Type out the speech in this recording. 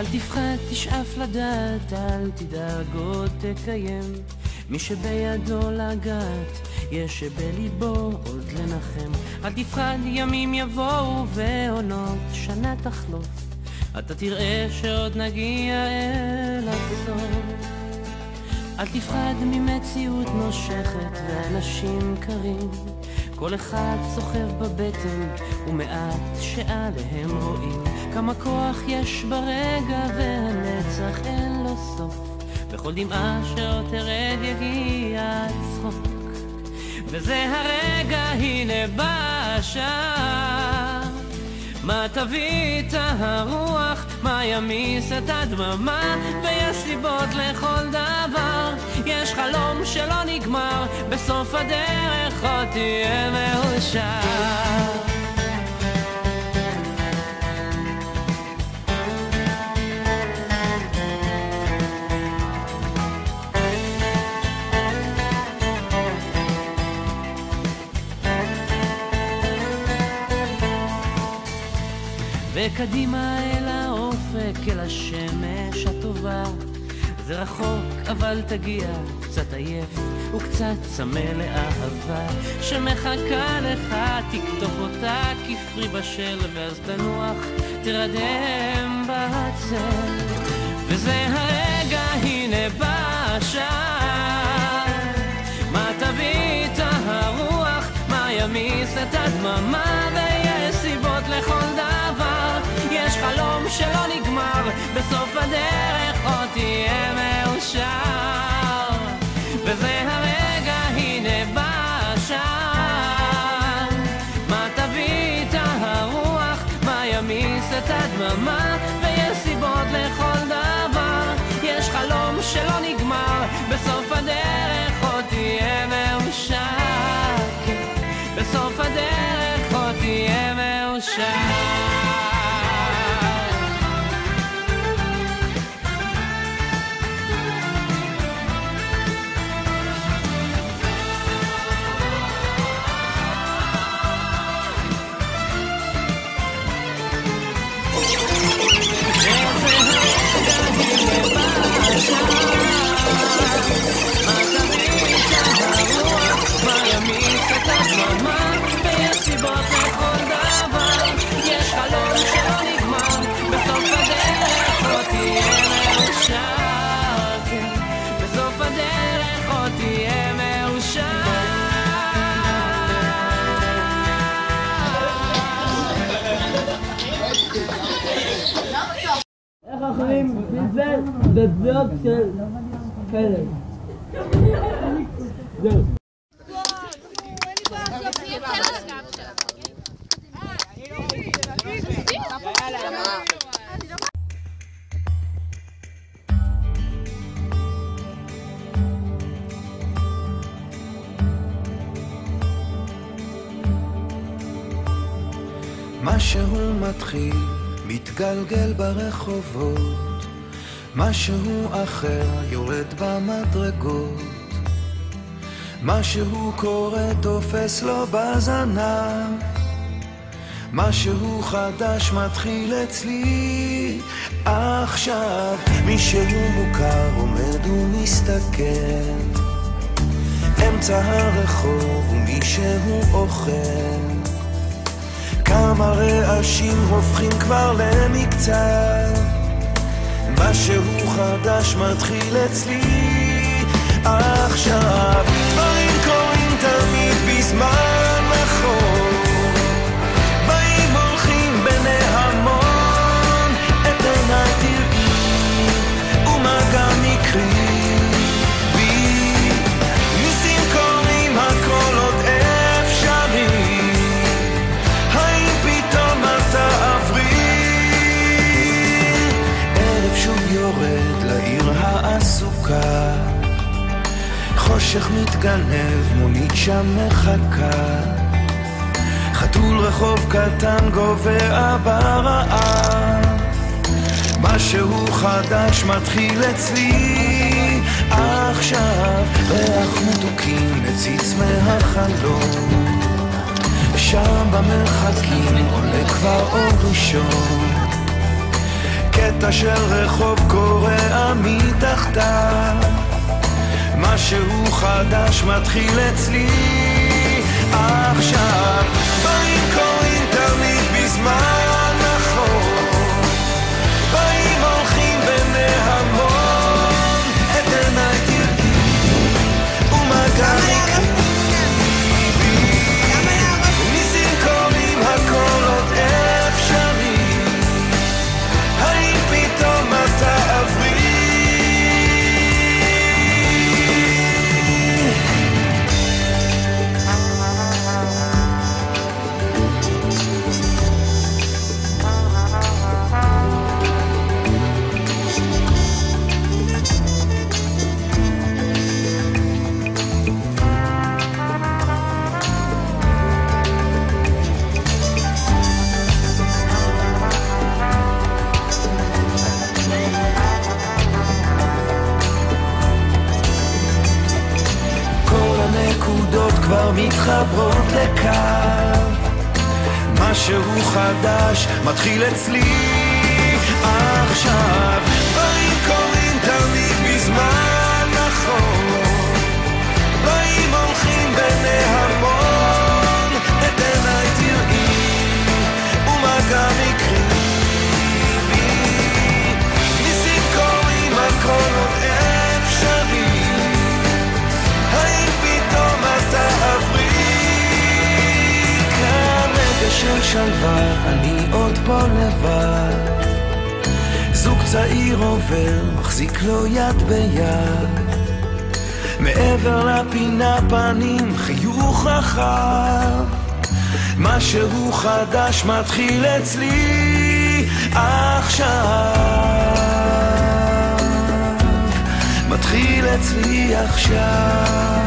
אל תפחד, תשאף לדעת, אל תדאג עוד תקיים. מי שבידו לגעת, יש שבליבו עוד לנחם. אל תפחד, ימים יבואו ועונות שנה תחלוף, אתה תראה שעוד נגיע אל הסוף. אל תפחד ממציאות נושכת ואנשים קרים, כל אחד סוחב בבטן ומעט שעליהם רואים. כמה כוח יש ברגע והנצח אין לו סוף, בכל דמעה שעוד תרד יגיע הצחוק. וזה הרגע, הנה בא השעה, מה תביא את הרוח, מה ימיס את הדממה, ויש סיבות לכל דבר, יש חלום שלא נגמר, בסוף הדרך עוד תהיה מאושר. וקדימה אל האופק, אל השמש הטובה, זה רחוק אבל תגיע, קצת עייף וקצת צמא לאהבה שמחכה לך, תקטוף אותה כפרי בשל, ואז תנוח, תרדם בצל. וזה הרגע, הנה בא השעה, מה תביא את הרוח, מה ימיס את הדממה, ויש סיבות לכל דבר, יש חלום שלא נגמר, בסוף הדרך עוד תהיה מאושר. וזה הרגע, הנה בא השעה, מה תביא את הרוח, מה ימיס את הדממה, ויש סיבות לכל דבר, יש חלום שלא נגמר, בסוף הדרך עוד תהיה מאושר. בסוף הדרך עוד תהיה מאושר. איך אוכלים פיצה בבלוק של כלב? זהו. משהו מתחיל, מתגלגל ברחובות, משהו אחר יורד במדרגות, משהו קורה תופס לו בזנב, משהו חדש מתחיל אצלי עכשיו. מישהו מוכר עומד ומסתכל אמצע הרחוב ומישהו אוכל, כמה רעשים הופכים כבר למקצת, משהו חדש מתחיל אצלי עכשיו. דברים קורים תמיד בזמן נכון, באים הולכים בני המון, את עיניי תראי ומגע מקרי בי, ניסים קורים הכל עוד אפשרי, האם פתאום אתה עברי? ערב שוב יורד לעיר העסוקה, חושך מתגנב, מונית שם מחכה, חתול רחוב קטן גובע ברעב, משהו חדש מתחיל אצלי עכשיו. ריח מתוקים מציץ מהחלום, שם במרחקים עולה כבר אור ראשון, קטע של רחוב קורע מתחתיו, משהו חדש מתחיל אצלי עכשיו. באים קוראים תמיד בזמן נכון, באים הולכים בני המון, את עיניי תראי ומגע מקריבי, ניסים קוראים הכל עוד אפשרי, האם פתאום אתה עברי? כבר מתחברות לקו, משהו חדש מתחיל אצלי עכשיו. דברים קורים תמיד בזמן נכון, באים הולכים בני המון, את עיניי תראי ומגע מקריבי, ניסים קורים הכל עוד אפשרי, האם פתאום אתה עברי? כרגע של שלווה, אני עוד פה לבד, זוג צעיר עובר, מחזיק לו יד ביד, מעבר לפינה פנים חיוך רחב, משהו חדש מתחיל אצלי עכשיו, מתחיל אצלי עכשיו.